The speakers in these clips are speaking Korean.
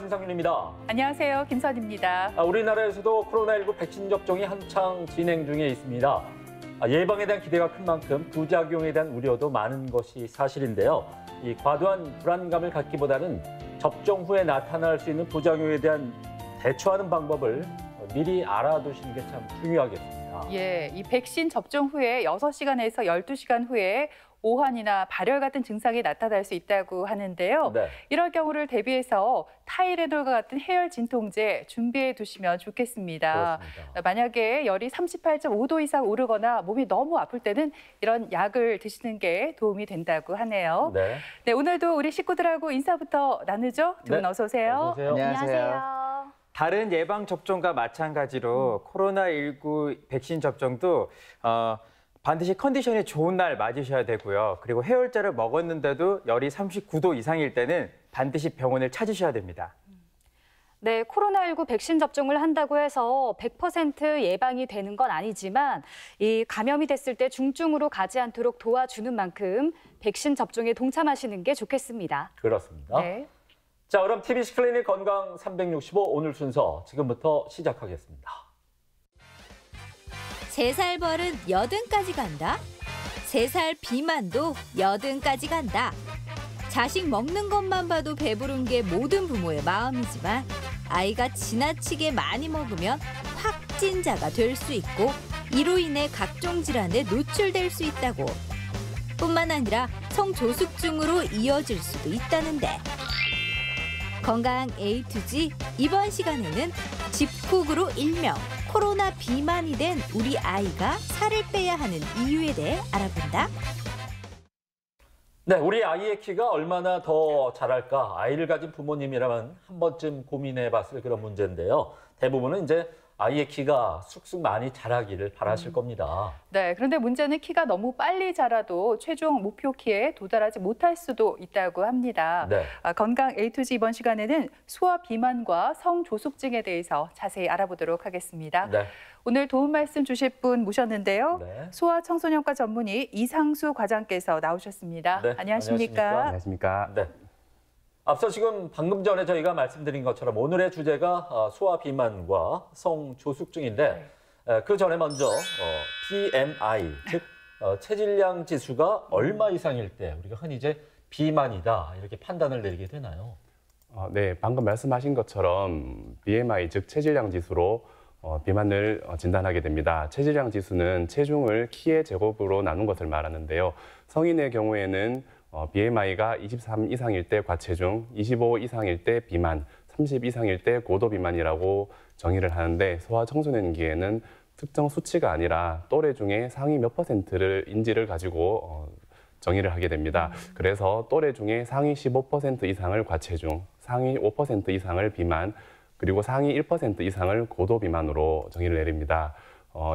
김상윤입니다. 안녕하세요. 김선입니다. 우리나라에서도 코로나19 백신 접종이 한창 진행 중에 있습니다. 예방에 대한 기대가 큰 만큼 부작용에 대한 우려도 많은 것이 사실인데요. 이 과도한 불안감을 갖기보다는 접종 후에 나타날 수 있는 부작용에 대한 대처하는 방법을 미리 알아두시는 게 참 중요하겠습니다. 예, 이 백신 접종 후에 6시간에서 12시간 후에 오한이나 발열 같은 증상이 나타날 수 있다고 하는데요. 네. 이럴 경우를 대비해서 타이레놀과 같은 해열 진통제 준비해 두시면 좋겠습니다. 그렇습니다. 만약에 열이 38.5도 이상 오르거나 몸이 너무 아플 때는 이런 약을 드시는 게 도움이 된다고 하네요. 네. 네, 오늘도 우리 식구들하고 인사부터 나누죠. 두 분 네. 어서 오세요. 어서 오세요. 안녕하세요. 다른 예방접종과 마찬가지로 코로나19 백신 접종도 반드시 컨디션이 좋은 날 맞으셔야 되고요. 그리고 해열제를 먹었는데도 열이 39도 이상일 때는 반드시 병원을 찾으셔야 됩니다. 네, 코로나19 백신 접종을 한다고 해서 100% 예방이 되는 건 아니지만 이 감염이 됐을 때 중증으로 가지 않도록 도와주는 만큼 백신 접종에 동참하시는 게 좋겠습니다. 그렇습니다. 네. 자, 그럼 TBC 클리닉 건강 365 오늘 순서 지금부터 시작하겠습니다. 3살 벌은 여든까지 간다. 3살 비만도 여든까지 간다. 자식 먹는 것만 봐도 배부른 게 모든 부모의 마음이지만 아이가 지나치게 많이 먹으면 확진자가 될 수 있고 이로 인해 각종 질환에 노출될 수 있다고. 뿐만 아니라 성조숙증으로 이어질 수도 있다는데. 건강 A to G 이번 시간에는 집콕으로 일명 코로나 비만이 된 우리 아이가 살을 빼야 하는 이유에 대해 알아본다. 네, 우리 아이의 키가 얼마나 더 자랄까? 아이를 가진 부모님이라면 한 번쯤 고민해봤을 그런 문제인데요. 대부분은 이제 아이의 키가 쑥쑥 많이 자라기를 바라실 겁니다. 네, 그런데 문제는 키가 너무 빨리 자라도 최종 목표 키에 도달하지 못할 수도 있다고 합니다. 네. 건강 A to G 이번 시간에는 소아 비만과 성조숙증에 대해서 자세히 알아보도록 하겠습니다. 네. 오늘 도움 말씀 주실 분 모셨는데요. 네. 소아 청소년과 전문의 이상수 과장께서 나오셨습니다. 네, 안녕하십니까? 안녕하십니까? 네. 앞서 지금 방금 전에 저희가 말씀드린 것처럼 오늘의 주제가 소아 비만과 성조숙증인데 그 전에 먼저 BMI, 즉 체질량 지수가 얼마 이상일 때 우리가 흔히 이제 비만이다 이렇게 판단을 내리게 되나요? 네, 방금 말씀하신 것처럼 BMI, 즉 체질량 지수로 비만을 진단하게 됩니다. 체질량 지수는 체중을 키의 제곱으로 나눈 것을 말하는데요. 성인의 경우에는 BMI가 23 이상일 때 과체중, 25 이상일 때 비만, 30 이상일 때 고도 비만이라고 정의를 하는데 소아 청소년기에는 특정 수치가 아니라 또래 중에 상위 몇 %를 인지를 가지고 정의를 하게 됩니다. 그래서 또래 중에 상위 15% 이상을 과체중, 상위 5% 이상을 비만, 그리고 상위 1% 이상을 고도 비만으로 정의를 내립니다.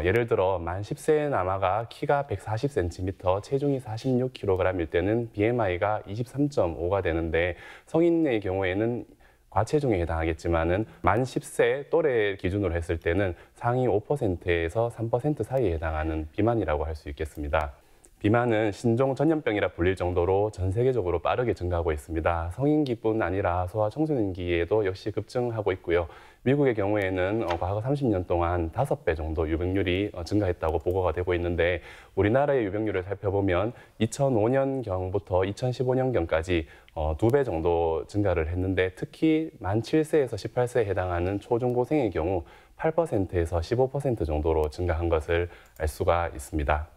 예를 들어 만 10세의 남아가 키가 140cm, 체중이 46kg일 때는 BMI가 23.5가 되는데 성인의 경우에는 과체중에 해당하겠지만은 만 10세 또래 기준으로 했을 때는 상위 5%에서 3% 사이에 해당하는 비만이라고 할 수 있겠습니다. 비만은 신종 전염병이라 불릴 정도로 전 세계적으로 빠르게 증가하고 있습니다. 성인기뿐 아니라 소아 청소년기에도 역시 급증하고 있고요. 미국의 경우에는 과거 30년 동안 5배 정도 유병률이 증가했다고 보고가 되고 있는데 우리나라의 유병률을 살펴보면 2005년경부터 2015년경까지 2배 정도 증가를 했는데 특히 만 7세에서 18세에 해당하는 초중고생의 경우 8%에서 15% 정도로 증가한 것을 알 수가 있습니다.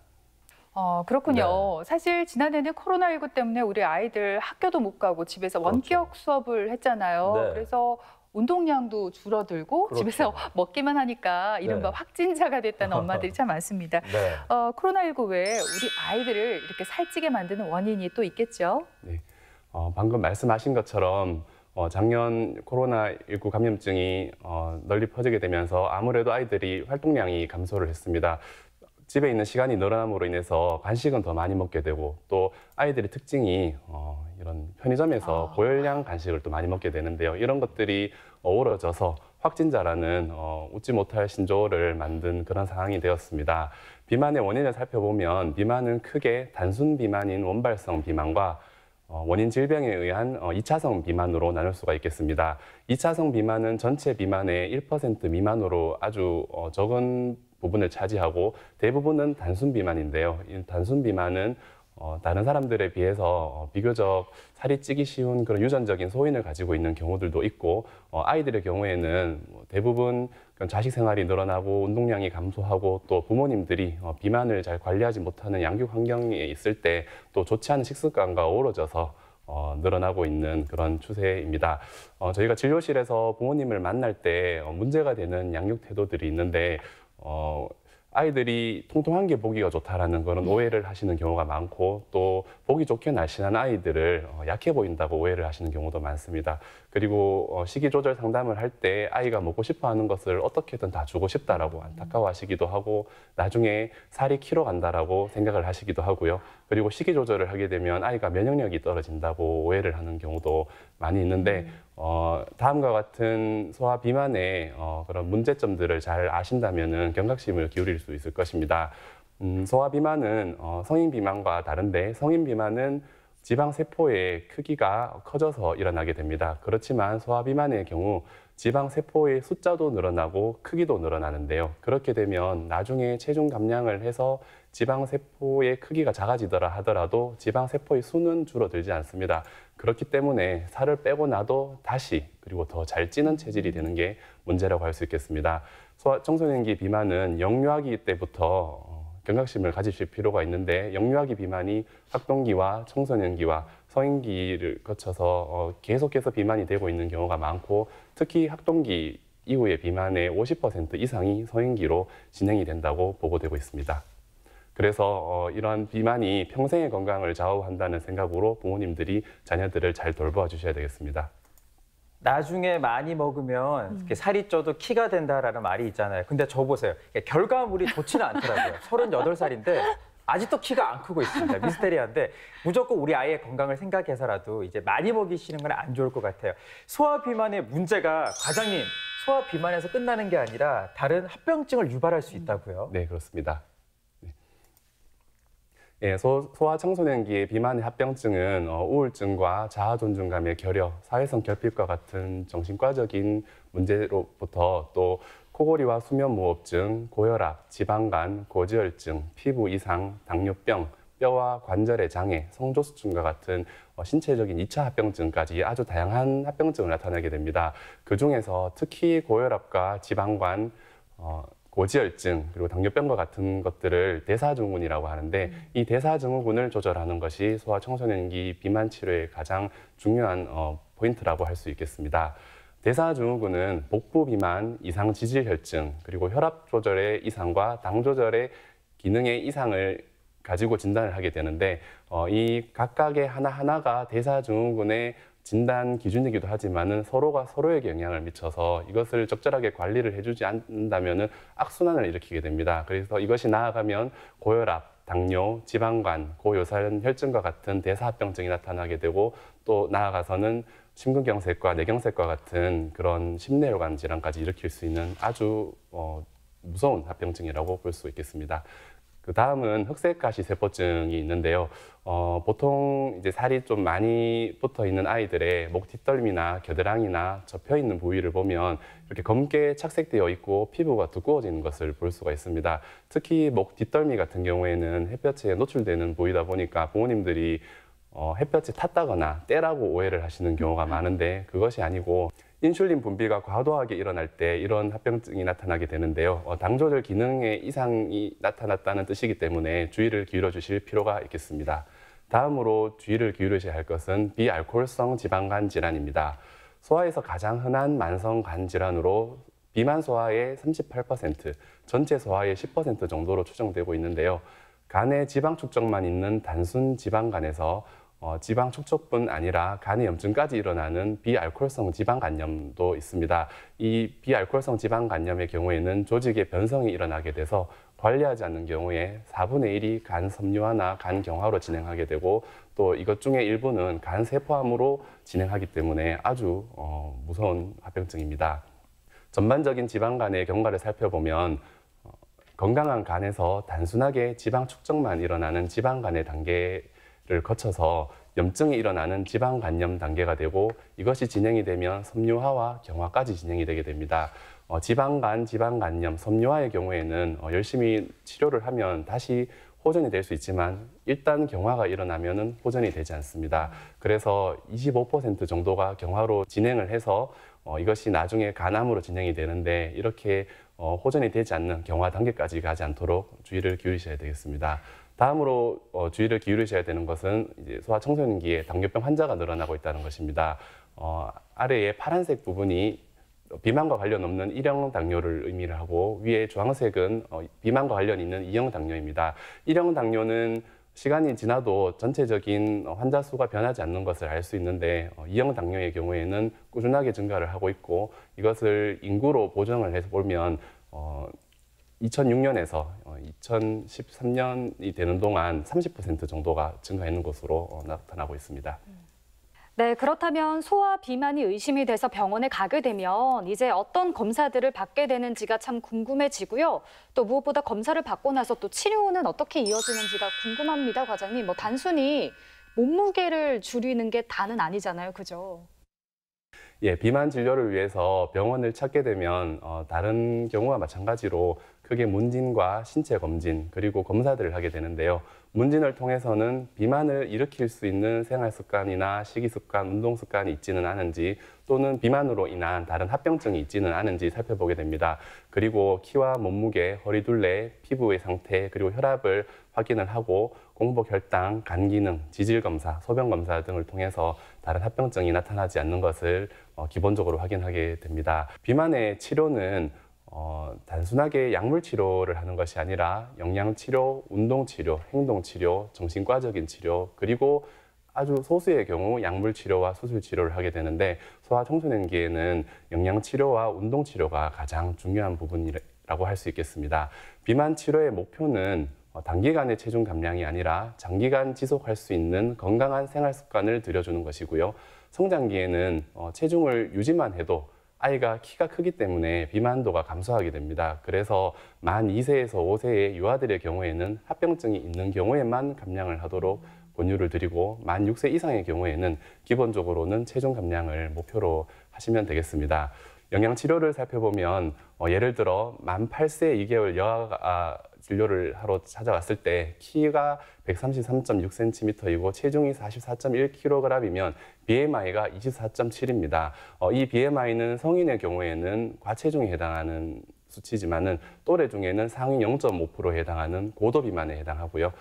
그렇군요. 사실 지난해는 코로나19 때문에 우리 아이들 학교도 못 가고 집에서 원격 수업을 했잖아요. 네. 그래서 운동량도 줄어들고 그렇죠. 집에서 먹기만 하니까 이른바 네. 확진자가 됐다는 엄마들이 참 많습니다. 네. 코로나19 외에 우리 아이들을 이렇게 살찌게 만드는 원인이 또 있겠죠? 네. 방금 말씀하신 것처럼 작년 코로나19 감염증이 널리 퍼지게 되면서 아무래도 아이들이 활동량이 감소를 했습니다. 집에 있는 시간이 늘어남으로 인해서 간식은 더 많이 먹게 되고 또 아이들의 특징이 이런 편의점에서 고열량 간식을 또 많이 먹게 되는데요. 이런 것들이 어우러져서 확진자라는 웃지 못할 신조어를 만든 그런 상황이 되었습니다. 비만의 원인을 살펴보면 비만은 크게 단순 비만인 원발성 비만과 원인 질병에 의한 2차성 비만으로 나눌 수가 있겠습니다. 2차성 비만은 전체 비만의 1% 미만으로 아주 적은 부분을 차지하고 대부분은 단순 비만인데요. 이 단순 비만은 다른 사람들에 비해서 비교적 살이 찌기 쉬운 그런 유전적인 소인을 가지고 있는 경우들도 있고 아이들의 경우에는 대부분 자식 생활이 늘어나고 운동량이 감소하고 또 부모님들이 비만을 잘 관리하지 못하는 양육 환경에 있을 때 또 좋지 않은 식습관과 어우러져서 늘어나고 있는 그런 추세입니다. 저희가 진료실에서 부모님을 만날 때 문제가 되는 양육 태도들이 있는데 아이들이 통통한 게 보기가 좋다라는 그런 오해를 하시는 경우가 많고 또 보기 좋게 날씬한 아이들을 약해 보인다고 오해를 하시는 경우도 많습니다. 그리고 식이 조절 상담을 할 때 아이가 먹고 싶어 하는 것을 어떻게든 다 주고 싶다라고 안타까워 하시기도 하고 나중에 살이 키로 간다라고 생각을 하시기도 하고요. 그리고 식이 조절을 하게 되면 아이가 면역력이 떨어진다고 오해를 하는 경우도 많이 있는데 다음과 같은 소아 비만의 그런 문제점들을 잘 아신다면은 경각심을 기울일 수 있을 것입니다. 소아 비만은 성인 비만과 다른데 성인 비만은 지방 세포의 크기가 커져서 일어나게 됩니다. 그렇지만 소아 비만의 경우 지방 세포의 숫자도 늘어나고 크기도 늘어나는데요. 그렇게 되면 나중에 체중 감량을 해서 지방 세포의 크기가 작아지더라 하더라도 지방 세포의 수는 줄어들지 않습니다. 그렇기 때문에 살을 빼고 나도 다시 그리고 더 잘 찌는 체질이 되는 게 문제라고 할 수 있겠습니다. 청소년기 비만은 영유아기 때부터 경각심을 가지실 필요가 있는데 영유아기 비만이 학동기와 청소년기와 성인기를 거쳐서 계속해서 비만이 되고 있는 경우가 많고 특히 학동기 이후의 비만의 50% 이상이 성인기로 진행이 된다고 보고되고 있습니다. 그래서 이러한 비만이 평생의 건강을 좌우한다는 생각으로 부모님들이 자녀들을 잘 돌보아 주셔야 되겠습니다. 나중에 많이 먹으면 이렇게 살이 쪄도 키가 된다라는 말이 있잖아요. 근데 저 보세요. 결과물이 좋지는 않더라고요. 38살인데 아직도 키가 안 크고 있습니다. 미스테리한데 무조건 우리 아이의 건강을 생각해서라도 이제 많이 먹이시는 건 안 좋을 것 같아요. 소아 비만의 문제가 과장님, 소아 비만에서 끝나는 게 아니라 다른 합병증을 유발할 수 있다고요? 네, 그렇습니다. 예, 소아 청소년기의 비만의 합병증은 우울증과 자아존중감의 결여, 사회성 결핍과 같은 정신과적인 문제로부터 또 코골이와 수면무호흡증, 고혈압, 지방간, 고지혈증, 피부 이상, 당뇨병, 뼈와 관절의 장애, 성조수증과 같은 신체적인 2차 합병증까지 아주 다양한 합병증을 나타내게 됩니다. 그중에서 특히 고혈압과 지방간, 고지혈증 그리고 당뇨병과 같은 것들을 대사증후군이라고 하는데 이 대사증후군을 조절하는 것이 소아 청소년기 비만 치료의 가장 중요한 포인트라고 할 수 있겠습니다. 대사증후군은 복부 비만, 이상 지질혈증 그리고 혈압 조절의 이상과 당 조절의 기능의 이상을 가지고 진단을 하게 되는데 이 각각의 하나하나가 대사증후군의 진단 기준이기도 하지만은 서로가 서로에게 영향을 미쳐서 이것을 적절하게 관리를 해주지 않는다면은 악순환을 일으키게 됩니다. 그래서 이것이 나아가면 고혈압, 당뇨, 지방간, 고요산 혈증과 같은 대사합병증이 나타나게 되고 또 나아가서는 심근경색과 뇌경색과 같은 그런 심뇌혈관 질환까지 일으킬 수 있는 아주 무서운 합병증이라고 볼 수 있겠습니다. 그 다음은 흑색가시 세포증이 있는데요. 보통 이제 살이 좀 많이 붙어 있는 아이들의 목 뒷덜미나 겨드랑이나 접혀 있는 부위를 보면 이렇게 검게 착색되어 있고 피부가 두꺼워지는 것을 볼 수가 있습니다. 특히 목 뒷덜미 같은 경우에는 햇볕에 노출되는 부위다 보니까 부모님들이 햇볕에 탔다거나 때라고 오해를 하시는 경우가 많은데 그것이 아니고 인슐린 분비가 과도하게 일어날 때 이런 합병증이 나타나게 되는데요. 당 조절 기능에 이상이 나타났다는 뜻이기 때문에 주의를 기울여 주실 필요가 있겠습니다. 다음으로 주의를 기울이셔야 할 것은 비알코올성 지방간 질환입니다. 소아에서 가장 흔한 만성 간 질환으로 비만 소아의 38%, 전체 소아의 10% 정도로 추정되고 있는데요. 간에 지방 축적만 있는 단순 지방간에서 지방 축적뿐 아니라 간의 염증까지 일어나는 비알코올성 지방간염도 있습니다. 이 비알코올성 지방간염의 경우에는 조직의 변성이 일어나게 돼서 관리하지 않는 경우에 4분의 1이 간 섬유화나 간 경화로 진행하게 되고 또 이것 중에 일부는 간 세포암으로 진행하기 때문에 아주 무서운 합병증입니다. 전반적인 지방간의 경과를 살펴보면 건강한 간에서 단순하게 지방 축적만 일어나는 지방간의 단계를 거쳐서 염증이 일어나는 지방간염 단계가 되고 이것이 진행이 되면 섬유화와 경화까지 진행이 되게 됩니다. 지방간염, 섬유화의 경우에는 열심히 치료를 하면 다시 호전이 될 수 있지만 일단 경화가 일어나면 호전이 되지 않습니다. 그래서 25% 정도가 경화로 진행을 해서 이것이 나중에 간암으로 진행이 되는데 이렇게 호전이 되지 않는 경화 단계까지 가지 않도록 주의를 기울이셔야 되겠습니다. 다음으로 주의를 기울이셔야 되는 것은 이제 소아 청소년기에 당뇨병 환자가 늘어나고 있다는 것입니다. 아래에 파란색 부분이 비만과 관련 없는 1형 당뇨를 의미를 하고 위에 주황색은 비만과 관련 있는 2형 당뇨입니다. 1형 당뇨는 시간이 지나도 전체적인 환자 수가 변하지 않는 것을 알 수 있는데 2형 당뇨의 경우에는 꾸준하게 증가를 하고 있고 이것을 인구로 보정을 해서 보면 2006년에서 2013년이 되는 동안 30% 정도가 증가했는 것으로 나타나고 있습니다. 네, 그렇다면 소아 비만이 의심이 돼서 병원에 가게 되면 이제 어떤 검사들을 받게 되는지가 참 궁금해지고요. 또 무엇보다 검사를 받고 나서 또 치료는 어떻게 이어지는지가 궁금합니다, 과장님. 뭐 단순히 몸무게를 줄이는 게 다는 아니잖아요, 그죠? 예, 비만 진료를 위해서 병원을 찾게 되면 다른 경우와 마찬가지로 크게 문진과 신체 검진 그리고 검사들을 하게 되는데요. 문진을 통해서는 비만을 일으킬 수 있는 생활 습관이나 식이 습관, 운동 습관이 있지는 않은지 또는 비만으로 인한 다른 합병증이 있지는 않은지 살펴보게 됩니다. 그리고 키와 몸무게, 허리둘레, 피부의 상태 그리고 혈압을 확인을 하고 공복 혈당, 간 기능, 지질 검사, 소변 검사 등을 통해서 다른 합병증이 나타나지 않는 것을 기본적으로 확인하게 됩니다. 비만의 치료는 단순하게 약물 치료를 하는 것이 아니라 영양 치료, 운동 치료, 행동 치료, 정신과적인 치료 그리고 아주 소수의 경우 약물 치료와 수술 치료를 하게 되는데 소아 청소년기에는 영양 치료와 운동 치료가 가장 중요한 부분이라고 할 수 있겠습니다. 비만 치료의 목표는 단기간의 체중 감량이 아니라 장기간 지속할 수 있는 건강한 생활 습관을 들여주는 것이고요. 성장기에는 체중을 유지만 해도 아이가 키가 크기 때문에 비만도가 감소하게 됩니다. 그래서 만 2세에서 5세의 유아들의 경우에는 합병증이 있는 경우에만 감량을 하도록 권유를 드리고 만 6세 이상의 경우에는 기본적으로는 체중 감량을 목표로 하시면 되겠습니다. 영양치료를 살펴보면 예를 들어 만 8세 2개월 여아가 진료를 하러 찾아왔을 때 키가 133.6cm이고 체중이 44.1kg이면 BMI가 24.7입니다. 이 BMI는 성인의 경우에는 과체중에 해당하는 수치지만은 또래 중에는 상위 0.5%에 해당하는 고도 비만에 해당하고요.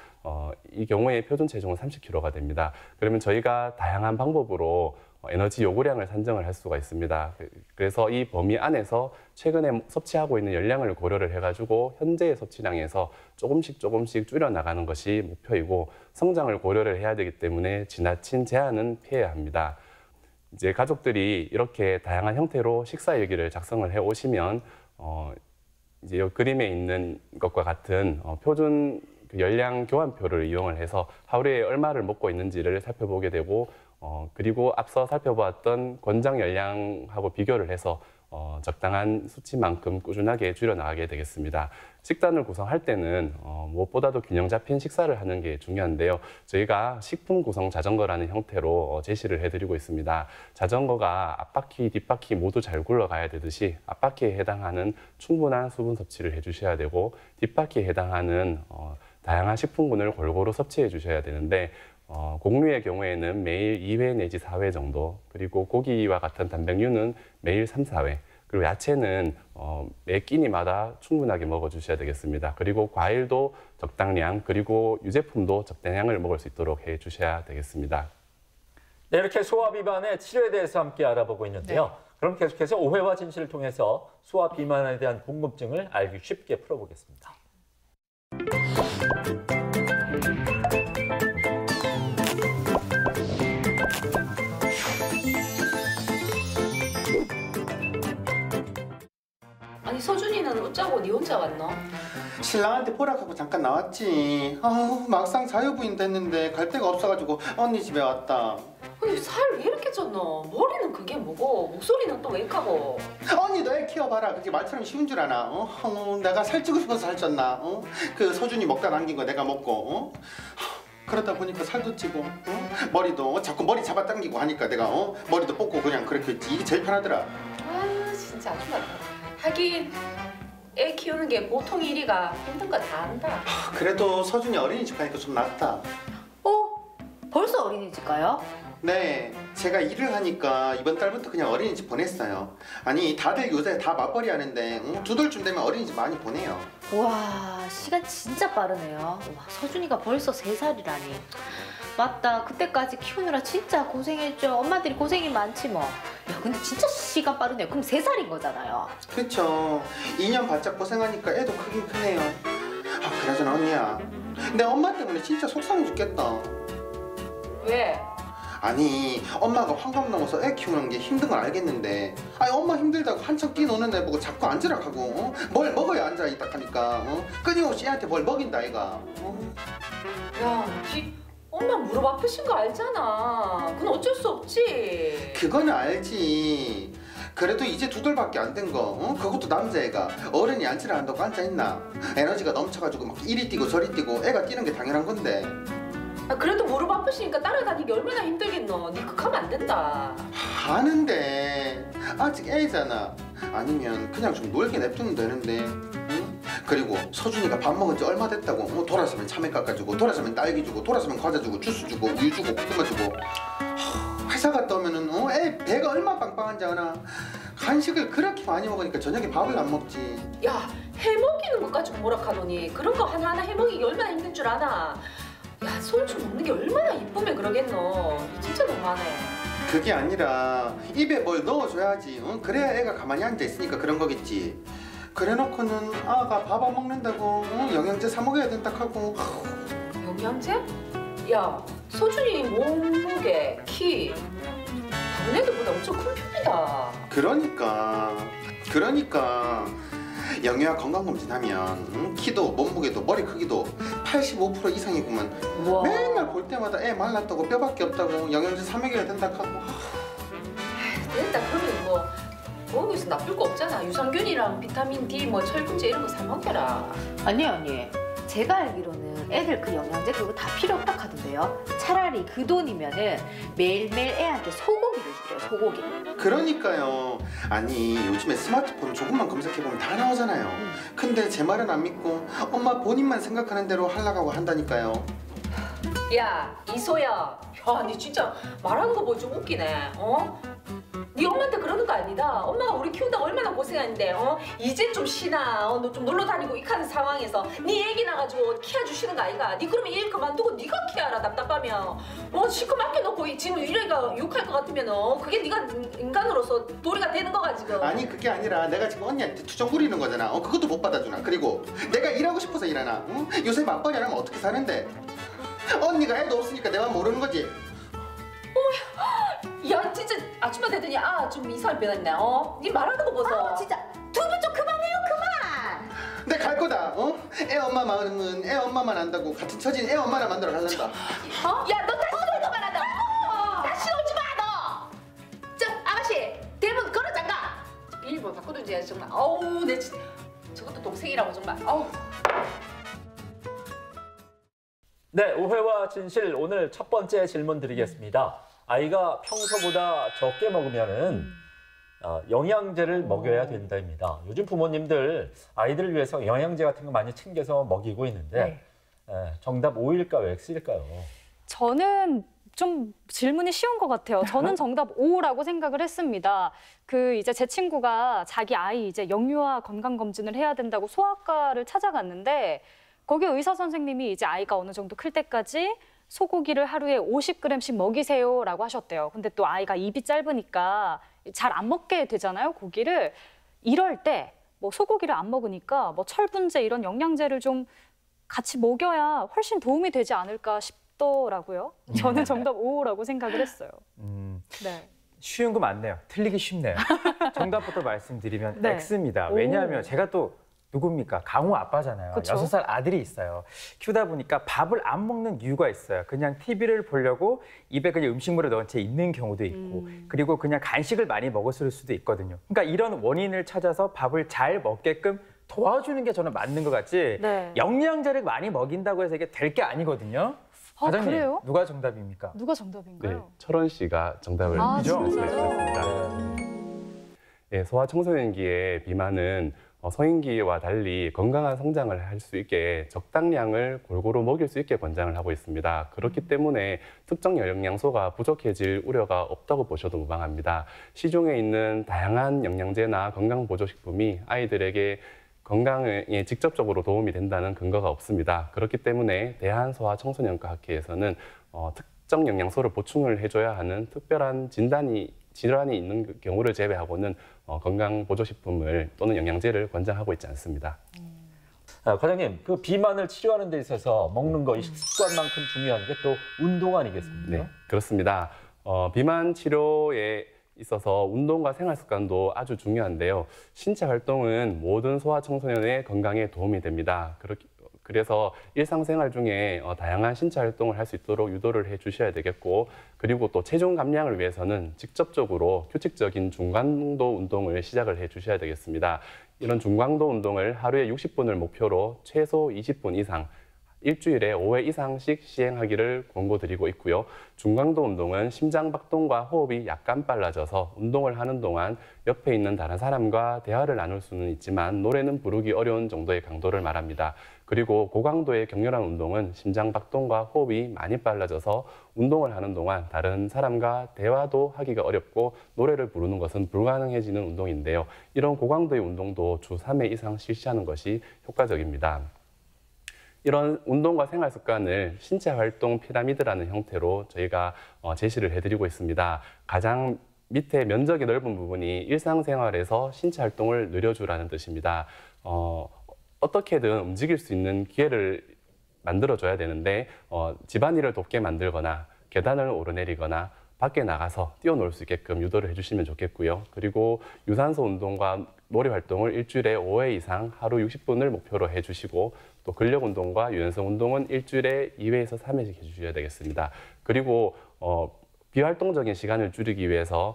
이 경우에 표준 체중은 30kg가 됩니다. 그러면 저희가 다양한 방법으로 에너지 요구량을 산정을 할 수가 있습니다. 그래서 이 범위 안에서 최근에 섭취하고 있는 열량을 고려를 해가지고 현재의 섭취량에서 조금씩 줄여 나가는 것이 목표이고 성장을 고려를 해야 되기 때문에 지나친 제한은 피해야 합니다. 이제 가족들이 이렇게 다양한 형태로 식사 일기를 작성을 해 오시면 이제 이 그림에 있는 것과 같은 표준 열량 교환표를 이용을 해서 하루에 얼마를 먹고 있는지를 살펴보게 되고 그리고 앞서 살펴보았던 권장 열량하고 비교를 해서 적당한 수치만큼 꾸준하게 줄여나가게 되겠습니다. 식단을 구성할 때는 무엇보다도 균형 잡힌 식사를 하는 게 중요한데요. 저희가 식품 구성 자전거라는 형태로 제시를 해드리고 있습니다. 자전거가 앞바퀴, 뒷바퀴 모두 잘 굴러가야 되듯이 앞바퀴에 해당하는 충분한 수분 섭취를 해주셔야 되고 뒷바퀴에 해당하는 다양한 식품군을 골고루 섭취해 주셔야 되는데 곡류의 경우에는 매일 2회 내지 4회 정도, 그리고 고기와 같은 단백류는 매일 3, 4회, 그리고 야채는 매 끼니마다 충분하게 먹어주셔야 되겠습니다. 그리고 과일도 적당량, 그리고 유제품도 적당량을 먹을 수 있도록 해주셔야 되겠습니다. 네, 이렇게 소아 비만의 치료에 대해서 함께 알아보고 있는데요. 그럼 계속해서 오해와 진실을 통해서 소아 비만에 대한 궁금증을 알기 쉽게 풀어보겠습니다. 아니 서준이는 어쩌고 니 혼자 왔노? 신랑한테 보라하고 잠깐 나왔지. 막상 자유부인 됐는데 갈 데가 없어가지고 언니 집에 왔다. 아니 살 왜 이렇게 쪘노? 머리는 그게 뭐고 목소리는 또 왜 까고? 언니도 애 키워봐라. 그게 말처럼 쉬운 줄 아나? 내가 살찌고 싶어서 살쪘나? 그 서준이 먹다 남긴 거 내가 먹고. 그러다 보니까 살도 찌고 머리도 자꾸 머리 잡아당기고 하니까 내가 머리도 뽑고 그냥 그렇게 했지. 이게 제일 편하더라. 아 진짜 아줌마. 하긴 애 키우는 게 보통 일이가 힘든 거 다 안다. 그래도 서준이 어린이집 가니까 좀 낫다. 벌써 어린이집 가요? 네, 제가 일을 하니까 이번 달부터 그냥 어린이집 보냈어요. 아니 다들 요새 다 맞벌이 하는데 2돌쯤 되면 어린이집 많이 보내요. 와 시간 진짜 빠르네요. 와 서준이가 벌써 3살이라니. 맞다. 그때까지 키우느라 진짜 고생했죠. 엄마들이 고생이 많지 뭐. 야 근데 진짜 시간 빠르네요. 그럼 3살인 거잖아요. 그쵸. 2년 바짝 고생하니까 애도 크긴 크네요. 아, 그나저나 언니야. 내 엄마 때문에 진짜 속상해 죽겠다. 왜? 아니 엄마가 환갑 넘어서 애 키우는 게 힘든 건 알겠는데 아니 엄마 힘들다고 한참 뛰노는 애 보고 자꾸 앉으라 하고 뭘 먹어야 앉아 있다 하니까 끊임없이 애한테 뭘 먹인다 아이가. 야, 엄마 무릎 아프신 거 알잖아. 그건 어쩔 수 없지. 그건 알지. 그래도 이제 2돌밖에 안 된 거 그것도 남자애가 어른이 앉으라 한다고 앉아있나. 에너지가 넘쳐가지고 막 이리 뛰고 저리 뛰고 애가 뛰는 게 당연한 건데. 아, 그래도 무릎 아프시니까 따라다니기 얼마나 힘들겠노. 니 극하면 안 된다. 아는데 아직 애잖아. 아니면 그냥 좀 놀게 냅두면 되는데. 응? 그리고 서준이가 밥 먹은 지 얼마 됐다고 돌아서면 참외 깎아주고 돌아서면 딸기 주고 돌아서면 과자 주고 주스 주고 우유 주고 고구마 주고. 회사 갔다 오면은 애 배가 얼마나 빵빵한지 아나. 간식을 그렇게 많이 먹으니까 저녁에 밥을 안 먹지. 야, 해먹이는 것까지 뭐라 카노니. 그런 거 하나하나 해먹이기 얼마나 힘든 줄 아나. 야, 손주 먹는 게 얼마나 이쁘면 그러겠노. 진짜 너무하네. 그게 아니라 입에 뭘 넣어줘야지. 그래야 애가 가만히 앉아있으니까 그런 거겠지. 그래놓고는 아가 밥 안 먹는다고 영양제 사 먹어야 된다 하고. 영양제? 야, 서준이 몸무게, 키 다른 애들보다 엄청 큰 편이다. 그러니까 영유아 건강검진하면 키도 몸무게도 머리 크기도 85% 이상이구만. 우와. 맨날 볼 때마다 애 말랐다고 뼈밖에 없다고 영양제 사 먹여야 된다 하고. 됐다. 그러면 뭐 거기서 나쁠 거 없잖아. 유산균이랑 비타민 D, 뭐 철분제 이런 거 사 먹여라. 아니 제가 알기로는 애들 그 영양제 그거 다 필요 없다 하던데요. 차라리 그 돈이면은 매일매일 애한테 소고기를 주래요. 소고기. 그러니까요. 아니 요즘에 스마트폰 조금만 검색해보면 다 나오잖아요. 근데 제 말은 안 믿고 엄마 본인만 생각하는 대로 하려고 한다니까요. 야, 이소야. 야, 니 진짜 말하는 거 뭐 좀 웃기네. 네 엄마한테 그러는 거 아니다. 엄마가 우리 키운다고 얼마나 고생하는데 이제 좀 쉬나. 너 좀 놀러 다니고 이카는 상황에서 네 애기 나가지고 키워주시는 거 아이가. 니 그러면 일 그만두고 네가 키워라. 답답하면 시커멓게 놓고 지금 이래가 욕할 것 같으면 그게 네가 인간으로서 도리가 되는 거가 지금. 아니 그게 아니라 내가 지금 언니한테 투정 부리는 거잖아. 그것도 못 받아주나. 그리고 내가 일하고 싶어서 일하나. 요새 맞벌이 하면 어떻게 사는데. 언니가 애도 없으니까 내가 모르는 거지. 야, 진짜 아줌마 되더니 좀 이상하게 변했네. 네 말하는 거 보소. 진짜 두 분 좀 그만해요. 그만. 내 갈 거다. 애 엄마 마음은 애 엄마만 안다고 같은 처진 애 엄마나 만들어 갈란다. 야, 너 다시 놀 거만 한다. 다시 오지 마, 너. 저 아가씨, 대문 걸어 잠가. 비밀번호 바꾸든지 정말. 어우, 내 진짜 저것도 동생이라고 정말. 어우. 네, 오해와 진실 오늘 첫 번째 질문 드리겠습니다. 아이가 평소보다 적게 먹으면은 영양제를 먹여야 된다입니다. 요즘 부모님들 아이들을 위해서 영양제 같은 거 많이 챙겨서 먹이고 있는데 정답 O일까요, X일까요? 저는 좀 질문이 쉬운 것 같아요. 저는 정답 O라고 생각을 했습니다. 이제 제 친구가 자기 아이 이제 영유아 건강 검진을 해야 된다고 소아과를 찾아갔는데 거기 의사 선생님이 이제 아이가 어느 정도 클 때까지 소고기를 하루에 50g씩 먹이세요라고 하셨대요. 근데 또 아이가 입이 짧으니까 잘 안 먹게 되잖아요, 고기를. 이럴 때 뭐 소고기를 안 먹으니까 뭐 철분제 이런 영양제를 좀 같이 먹여야 훨씬 도움이 되지 않을까 싶더라고요. 저는 정답 O라고 생각을 했어요. 네. 쉬운 거 맞네요. 틀리기 쉽네요. 정답부터 말씀드리면 네. X입니다. 왜냐하면 제가 또 누굽니까? 강호 아빠잖아요. 그쵸? 6살 아들이 있어요. 키우다 보니까 밥을 안 먹는 이유가 있어요. 그냥 TV를 보려고 입에 그냥 음식물을 넣은 채 있는 경우도 있고 그리고 그냥 간식을 많이 먹었을 수도 있거든요. 그러니까 이런 원인을 찾아서 밥을 잘 먹게끔 도와주는 게 저는 맞는 것 같지 네. 영양제를 많이 먹인다고 해서 이게 될 게 아니거든요. 아, 과장님, 그래요? 누가 정답입니까? 누가 네, 정답인가요? 철원 씨가 정답을 아, 말씀하셨습니다. 네, 소아청소년기의 비만은 성인기와 달리 건강한 성장을 할 수 있게 적당량을 골고루 먹일 수 있게 권장을 하고 있습니다. 그렇기 때문에 특정 영양소가 부족해질 우려가 없다고 보셔도 무방합니다. 시중에 있는 다양한 영양제나 건강보조식품이 아이들에게 건강에 직접적으로 도움이 된다는 근거가 없습니다. 그렇기 때문에 대한소아청소년과 학회에서는 특정 영양소를 보충을 해줘야 하는 특별한 질환이 있는 경우를 제외하고는 건강보조식품을 또는 영양제를 권장하고 있지 않습니다. 과장님, 그 비만을 치료하는 데 있어서 먹는 거, 이 식습관만큼 중요한 게 또 운동 아니겠습니까? 네, 그렇습니다. 비만 치료에 있어서 운동과 생활 습관도 아주 중요한데요. 신체 활동은 모든 소아청소년의 건강에 도움이 됩니다. 그래서 일상생활 중에 다양한 신체 활동을 할 수 있도록 유도를 해주셔야 되겠고, 그리고 또 체중 감량을 위해서는 직접적으로 규칙적인 중강도 운동을 시작을 해주셔야 되겠습니다. 이런 중강도 운동을 하루에 60분을 목표로 최소 20분 이상, 일주일에 5회 이상씩 시행하기를 권고드리고 있고요. 중강도 운동은 심장 박동과 호흡이 약간 빨라져서 운동을 하는 동안 옆에 있는 다른 사람과 대화를 나눌 수는 있지만 노래는 부르기 어려운 정도의 강도를 말합니다. 그리고 고강도의 격렬한 운동은 심장 박동과 호흡이 많이 빨라져서 운동을 하는 동안 다른 사람과 대화도 하기가 어렵고 노래를 부르는 것은 불가능해지는 운동인데요. 이런 고강도의 운동도 주 3회 이상 실시하는 것이 효과적입니다. 이런 운동과 생활 습관을 신체 활동 피라미드라는 형태로 저희가 제시를 해드리고 있습니다. 가장 밑에 면적이 넓은 부분이 일상생활에서 신체 활동을 늘려주라는 뜻입니다. 어떻게든 움직일 수 있는 기회를 만들어줘야 되는데 집안일을 돕게 만들거나 계단을 오르내리거나 밖에 나가서 뛰어놀 수 있게끔 유도를 해주시면 좋겠고요. 그리고 유산소 운동과 놀이 활동을 일주일에 5회 이상 하루 60분을 목표로 해주시고 또 근력 운동과 유연성 운동은 일주일에 2회에서 3회씩 해주셔야 되겠습니다. 그리고 비활동적인 시간을 줄이기 위해서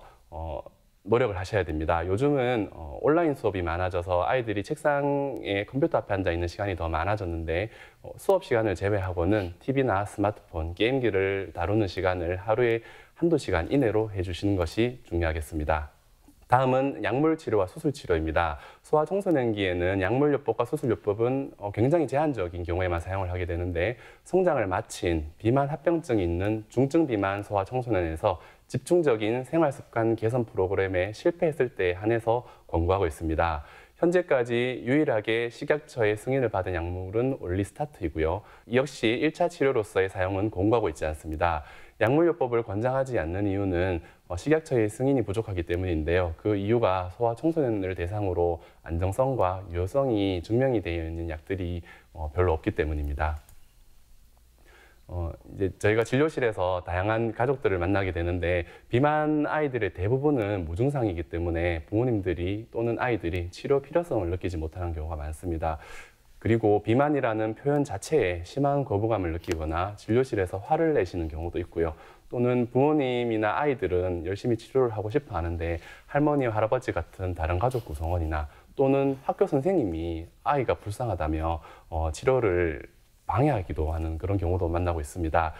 노력을 하셔야 됩니다. 요즘은 온라인 수업이 많아져서 아이들이 책상에 컴퓨터 앞에 앉아 있는 시간이 더 많아졌는데 수업 시간을 제외하고는 TV나 스마트폰, 게임기를 다루는 시간을 하루에 한두 시간 이내로 해주시는 것이 중요하겠습니다. 다음은 약물 치료와 수술 치료입니다. 소아청소년기에는 약물요법과 수술요법은 굉장히 제한적인 경우에만 사용을 하게 되는데 성장을 마친 비만 합병증이 있는 중증 비만 소아청소년에서 집중적인 생활습관 개선 프로그램에 실패했을 때에 한해서 권고하고 있습니다. 현재까지 유일하게 식약처의 승인을 받은 약물은 올리스타트이고요. 이 역시 1차 치료로서의 사용은 권고하고 있지 않습니다. 약물요법을 권장하지 않는 이유는 식약처의 승인이 부족하기 때문인데요. 그 이유가 소아청소년을 대상으로 안정성과 유효성이 증명이 되어 있는 약들이 별로 없기 때문입니다. 이제 저희가 진료실에서 다양한 가족들을 만나게 되는데 비만 아이들의 대부분은 무증상이기 때문에 부모님들이 또는 아이들이 치료 필요성을 느끼지 못하는 경우가 많습니다. 그리고 비만이라는 표현 자체에 심한 거부감을 느끼거나 진료실에서 화를 내시는 경우도 있고요. 또는 부모님이나 아이들은 열심히 치료를 하고 싶어 하는데 할머니와 할아버지 같은 다른 가족 구성원이나 또는 학교 선생님이 아이가 불쌍하다며 치료를 방해하기도 하는 그런 경우도 만나고 있습니다.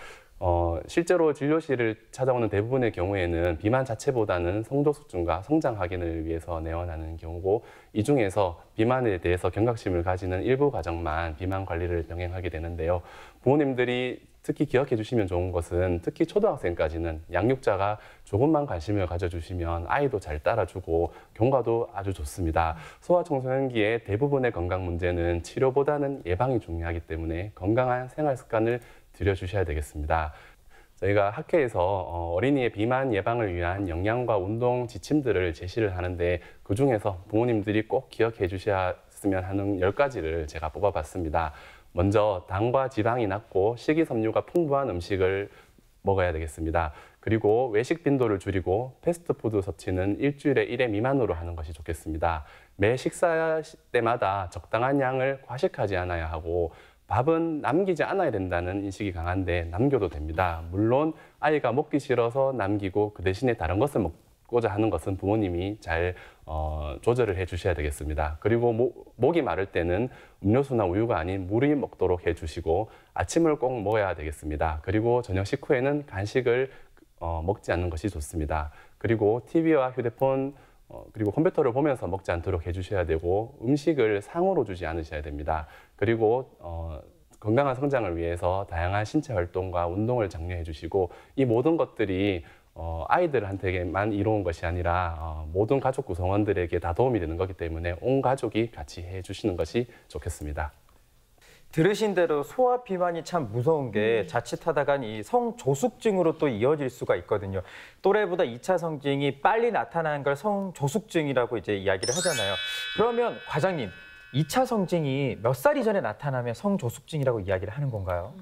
실제로 진료실을 찾아오는 대부분의 경우에는 비만 자체보다는 성적숙증과 성장 확인을 위해서 내원하는 경우고 이 중에서 비만에 대해서 경각심을 가지는 일부 가정만 비만 관리를 병행하게 되는데요. 부모님들이 특히 기억해 주시면 좋은 것은 특히 초등학생까지는 양육자가 조금만 관심을 가져주시면 아이도 잘 따라주고 경과도 아주 좋습니다. 소아청소년기의 대부분의 건강 문제는 치료보다는 예방이 중요하기 때문에 건강한 생활 습관을 들여주셔야 되겠습니다. 저희가 학회에서 어린이의 비만 예방을 위한 영양과 운동 지침들을 제시를 하는데 그중에서 부모님들이 꼭 기억해 주셨으면 하는 10가지를 제가 뽑아봤습니다. 먼저 당과 지방이 낮고 식이섬유가 풍부한 음식을 먹어야 되겠습니다. 그리고 외식 빈도를 줄이고 패스트푸드 섭취는 일주일에 1회 미만으로 하는 것이 좋겠습니다. 매 식사 때마다 적당한 양을 과식하지 않아야 하고 밥은 남기지 않아야 된다는 인식이 강한데 남겨도 됩니다. 물론 아이가 먹기 싫어서 남기고 그 대신에 다른 것을 먹고자 하는 것은 부모님이 잘 조절을 해 주셔야 되겠습니다. 그리고 목이 마를 때는 음료수나 우유가 아닌 물이 먹도록 해주시고 아침을 꼭 먹어야 되겠습니다. 그리고 저녁 식후에는 간식을 먹지 않는 것이 좋습니다. 그리고 TV와 휴대폰 그리고 컴퓨터를 보면서 먹지 않도록 해주셔야 되고 음식을 상으로 주지 않으셔야 됩니다. 그리고 건강한 성장을 위해서 다양한 신체 활동과 운동을 장려해 주시고 이 모든 것들이 아이들한테만 이로운 것이 아니라 모든 가족 구성원들에게 다 도움이 되는 거기 때문에 온 가족이 같이 해주시는 것이 좋겠습니다. 들으신 대로 소아 비만이 참 무서운 게 자칫하다간 이 성조숙증으로 또 이어질 수가 있거든요. 또래보다 2차 성징이 빨리 나타나는 걸 성조숙증이라고 이제 이야기를 하잖아요. 그러면 과장님, 2차 성징이 몇 살 이전에 나타나면 성조숙증이라고 이야기를 하는 건가요?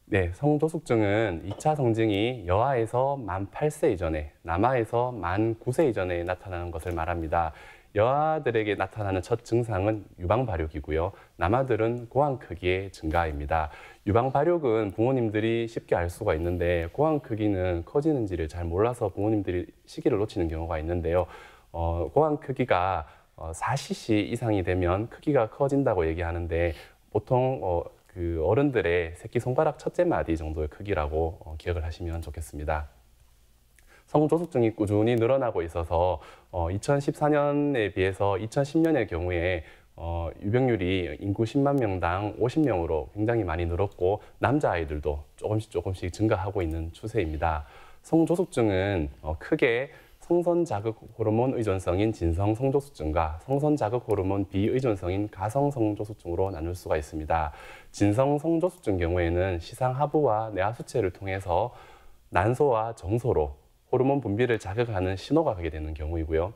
네, 성조숙증은 2차 성징이 여아에서 만 8세 이전에, 남아에서 만 9세 이전에 나타나는 것을 말합니다. 여아들에게 나타나는 첫 증상은 유방발육이고요. 남아들은 고환 크기의 증가입니다. 유방발육은 부모님들이 쉽게 알 수가 있는데 고환 크기는 커지는지를 잘 몰라서 부모님들이 시기를 놓치는 경우가 있는데요. 고환 크기가 4cc 이상이 되면 크기가 커진다고 얘기하는데 보통 그 어른들의 새끼손가락 첫째 마디 정도의 크기라고 기억을 하시면 좋겠습니다. 성조숙증이 꾸준히 늘어나고 있어서 2014년에 비해서 2010년의 경우에 유병률이 인구 10만 명당 50명으로 굉장히 많이 늘었고 남자아이들도 조금씩 증가하고 있는 추세입니다. 성조숙증은 크게 성선 자극 호르몬 의존성인 진성 성조숙증과 성선 자극 호르몬 비의존성인 가성 성조숙증으로 나눌 수가 있습니다. 진성 성조숙증 경우에는 시상 하부와 내하 수체를 통해서 난소와 정소로 호르몬 분비를 자극하는 신호가 가게 되는 경우이고요.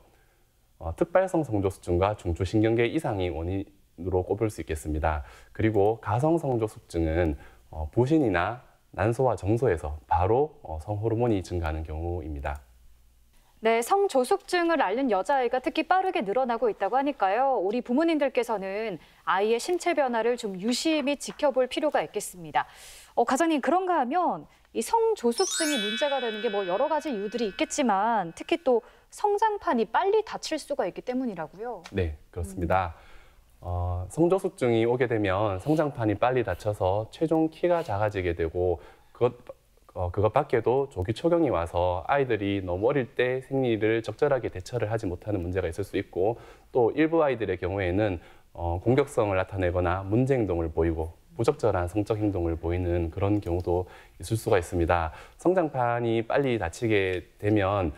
특발성 성조숙증과 중추신경계 이상이 원인으로 꼽을 수 있겠습니다. 그리고 가성 성조숙증은 부신이나 난소와 정소에서 바로 성호르몬이 증가하는 경우입니다. 네, 성조숙증을 앓는 여자아이가 특히 빠르게 늘어나고 있다고 하니까요. 우리 부모님들께서는 아이의 신체 변화를 좀 유심히 지켜볼 필요가 있겠습니다. 과장님, 그런가 하면 이 성조숙증이 문제가 되는 게 뭐 여러 가지 이유들이 있겠지만 특히 또 성장판이 빨리 닫힐 수가 있기 때문이라고요. 네, 그렇습니다. 성조숙증이 오게 되면 성장판이 빨리 닫혀서 최종 키가 작아지게 되고 그것 밖에도 조기 초경이 와서 아이들이 너무 어릴 때 생리를 적절하게 대처를 하지 못하는 문제가 있을 수 있고 또 일부 아이들의 경우에는 공격성을 나타내거나 문제 행동을 보이고 부적절한 성적 행동을 보이는 그런 경우도 있을 수가 있습니다. 성장판이 빨리 닫히게 되면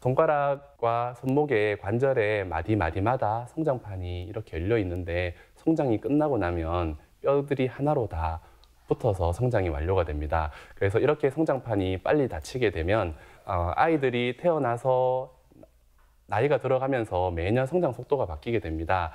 손가락과 손목의 관절의 마디마다 성장판이 이렇게 열려 있는데 성장이 끝나고 나면 뼈들이 하나로 다 붙어서 성장이 완료가 됩니다. 그래서 이렇게 성장판이 빨리 닫히게 되면 아이들이 태어나서 나이가 들어가면서 매년 성장 속도가 바뀌게 됩니다.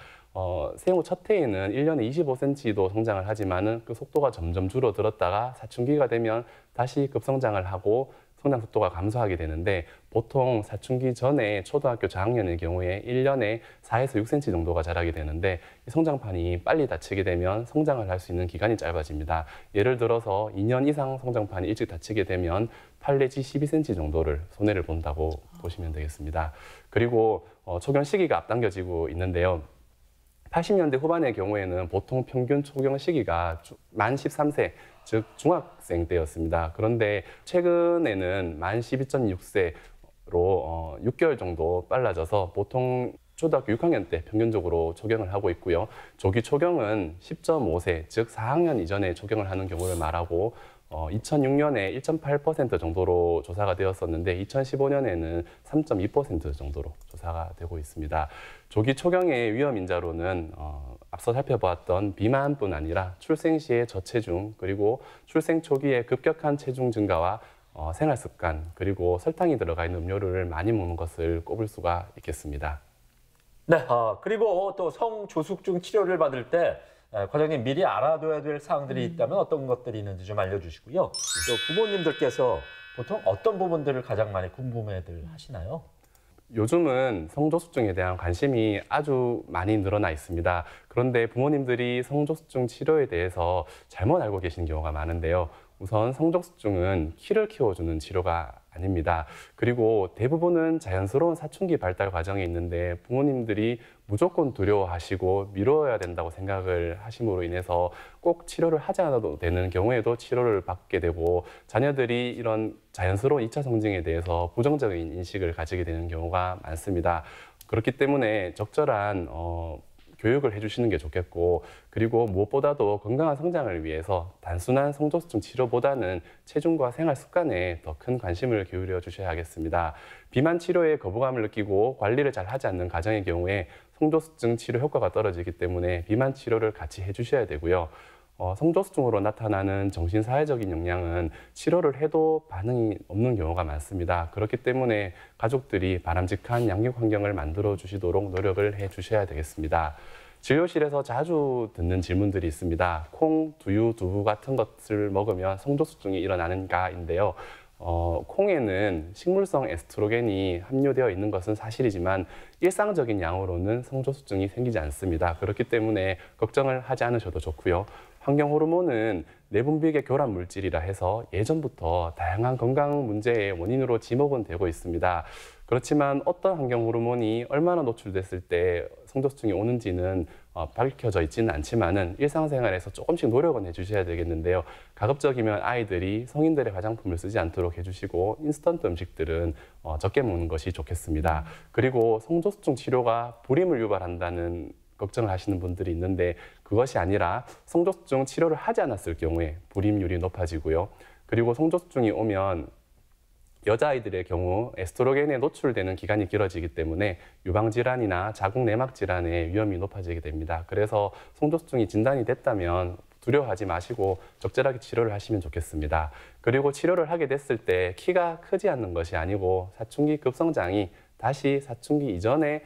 생후 첫 해에는 1년에 25cm도 성장을 하지만은 그 속도가 점점 줄어들었다가 사춘기가 되면 다시 급성장을 하고 성장 속도가 감소하게 되는데 보통 사춘기 전에 초등학교 저학년의 경우에 1년에 4에서 6cm 정도가 자라게 되는데 이 성장판이 빨리 닫히게 되면 성장을 할 수 있는 기간이 짧아집니다. 예를 들어서 2년 이상 성장판이 일찍 닫히게 되면 8 내지 12cm 정도를 손해를 본다고 보시면 되겠습니다. 그리고 초경 시기가 앞당겨지고 있는데요. 80년대 후반의 경우에는 보통 평균 초경 시기가 만 13세, 즉 중학생 때였습니다. 그런데 최근에는 만 12.6세로 6개월 정도 빨라져서 보통 초등학교 6학년 때 평균적으로 초경을 하고 있고요. 조기 초경은 10.5세, 즉 4학년 이전에 초경을 하는 경우를 말하고 2006년에 1.8% 정도로 조사가 되었었는데 2015년에는 3.2% 정도로 조사가 되고 있습니다. 조기 초경의 위험 인자로는 앞서 살펴보았던 비만뿐 아니라 출생 시의 저체중 그리고 출생 초기의 급격한 체중 증가와 생활 습관 그리고 설탕이 들어가 있는 음료를 많이 먹는 것을 꼽을 수가 있겠습니다. 네, 그리고 또 성조숙증 치료를 받을 때 과장님 미리 알아둬야 될 사항들이 있다면 어떤 것들이 있는지 좀 알려주시고요. 또 부모님들께서 보통 어떤 부분들을 가장 많이 궁금해들 하시나요? 요즘은 성조숙증에 대한 관심이 아주 많이 늘어나 있습니다. 그런데 부모님들이 성조숙증 치료에 대해서 잘못 알고 계시는 경우가 많은데요. 우선 성적수증은 키를 키워주는 치료가 아닙니다. 그리고 대부분은 자연스러운 사춘기 발달 과정에 있는데 부모님들이 무조건 두려워하시고 미뤄야 된다고 생각을 하심으로 인해서 꼭 치료를 하지 않아도 되는 경우에도 치료를 받게 되고 자녀들이 이런 자연스러운 2차 성징에 대해서 부정적인 인식을 가지게 되는 경우가 많습니다. 그렇기 때문에 적절한 교육을 해주시는 게 좋겠고 그리고 무엇보다도 건강한 성장을 위해서 단순한 성적수증 치료보다는 체중과 생활 습관에 더 큰 관심을 기울여 주셔야 하겠습니다. 비만 치료에 거부감을 느끼고 관리를 잘 하지 않는 가정의 경우에 성적수증 치료 효과가 떨어지기 때문에 비만 치료를 같이 해주셔야 되고요. 성적수증으로 나타나는 정신사회적인 영향은 치료를 해도 반응이 없는 경우가 많습니다. 그렇기 때문에 가족들이 바람직한 양육 환경을 만들어 주시도록 노력을 해 주셔야 되겠습니다. 진료실에서 자주 듣는 질문들이 있습니다. 콩, 두유, 두부 같은 것을 먹으면 성적수증이 일어나는가인데요. 콩에는 식물성 에스트로겐이 함유되어 있는 것은 사실이지만 일상적인 양으로는 성적수증이 생기지 않습니다. 그렇기 때문에 걱정을 하지 않으셔도 좋고요. 환경 호르몬은 내분비계 교란 물질이라 해서 예전부터 다양한 건강 문제의 원인으로 지목은 되고 있습니다. 그렇지만 어떤 환경 호르몬이 얼마나 노출됐을 때 성적수증이 오는지는 밝혀져 있지는 않지만은 일상생활에서 조금씩 노력은 해주셔야 되겠는데요. 가급적이면 아이들이 성인들의 화장품을 쓰지 않도록 해주시고 인스턴트 음식들은 적게 먹는 것이 좋겠습니다. 그리고 성적수증 치료가 불임을 유발한다는 걱정을 하시는 분들이 있는데 그것이 아니라 성적수증 치료를 하지 않았을 경우에 불임률이 높아지고요. 그리고 성적수증이 오면 여자아이들의 경우 에스트로겐에 노출되는 기간이 길어지기 때문에 유방질환이나 자궁 내막 질환의 위험이 높아지게 됩니다. 그래서 성적수증이 진단이 됐다면 두려워하지 마시고 적절하게 치료를 하시면 좋겠습니다. 그리고 치료를 하게 됐을 때 키가 크지 않는 것이 아니고 사춘기 급성장이 다시 사춘기 이전에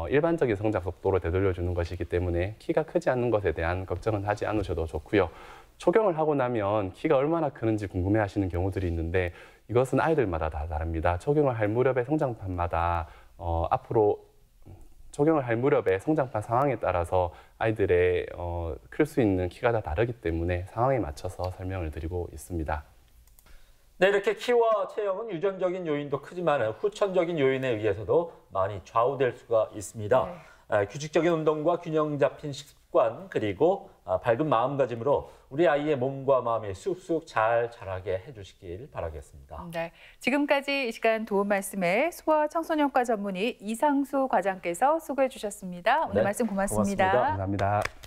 일반적인 성장 속도로 되돌려주는 것이기 때문에 키가 크지 않는 것에 대한 걱정은 하지 않으셔도 좋고요. 초경을 하고 나면 키가 얼마나 크는지 궁금해하시는 경우들이 있는데 이것은 아이들마다 다 다릅니다. 초경을 할 무렵의 성장판마다 앞으로 초경을 할 무렵의 성장판 상황에 따라서 아이들의 클 수 있는 키가 다 다르기 때문에 상황에 맞춰서 설명을 드리고 있습니다. 네, 이렇게 키와 체형은 유전적인 요인도 크지만 후천적인 요인에 의해서도 많이 좌우될 수가 있습니다. 규칙적인 운동과 균형 잡힌 식습관 그리고 밝은 마음가짐으로 우리 아이의 몸과 마음이 쑥쑥 잘 자라게 해주시길 바라겠습니다. 네, 지금까지 이 시간 도움 말씀에 소아 청소년과 전문의 이상수 과장께서 수고해 주셨습니다. 오늘 네, 말씀 고맙습니다. 고맙습니다. 감사합니다.